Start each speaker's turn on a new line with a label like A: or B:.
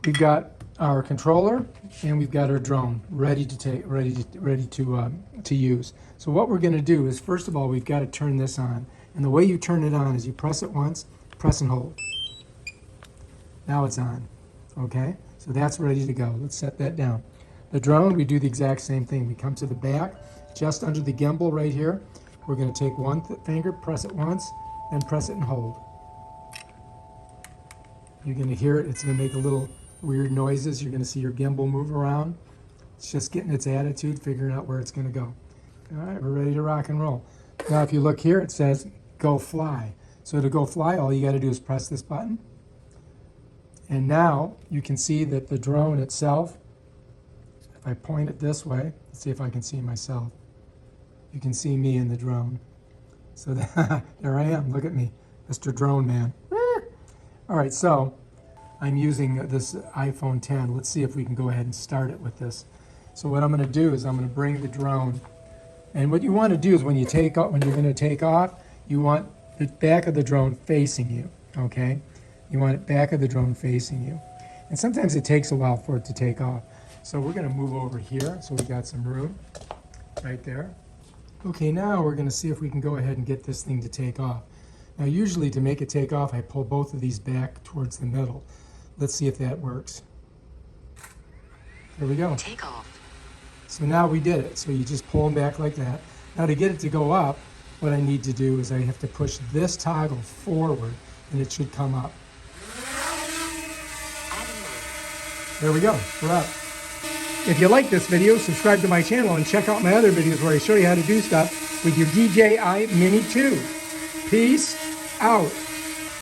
A: we've got our controller and we've got our drone ready to use. So what we're going to do is, first of all, we've got to turn this on. And the way you turn it on is you press it once, press and hold. Now it's on. Okay? So that's ready to go. Let's set that down. The drone, we do the exact same thing. We come to the back, just under the gimbal right here. We're going to take one finger, press it once, then press it and hold. You're going to hear it. It's going to make a little weird noises. You're going to see your gimbal move around. It's just getting its attitude, figuring out where it's going to go. All right, we're ready to rock and roll. Now, if you look here, it says go fly. So to go fly, all you got to do is press this button. And now you can see that the drone itself, if I point it this way, let's see if I can see myself. You can see me in the drone. So there I am. Look at me, Mr. Drone Man. All right, so I'm using this iPhone 10. Let's see if we can go ahead and start it with this. So what I'm going to do is I'm going to bring the drone, and what you want to do is when you're going to take off, you want the back of the drone facing you. Okay, you want it back of the drone facing you, and sometimes it takes a while for it to take off. So we're going to move over here, so we got some room right there. Okay, now we're going to see if we can go ahead and get this thing to take off. Now, usually to make it take off, I pull both of these back towards the middle. Let's see if that works. There we go.
B: Take off.
A: So now we did it. So you just pull them back like that. Now to get it to go up, what I need to do is I have to push this toggle forward, and it should come up. There we go. We're up. If you like this video, subscribe to my channel and check out my other videos where I show you how to do stuff with your DJI Mini 2. Peace out.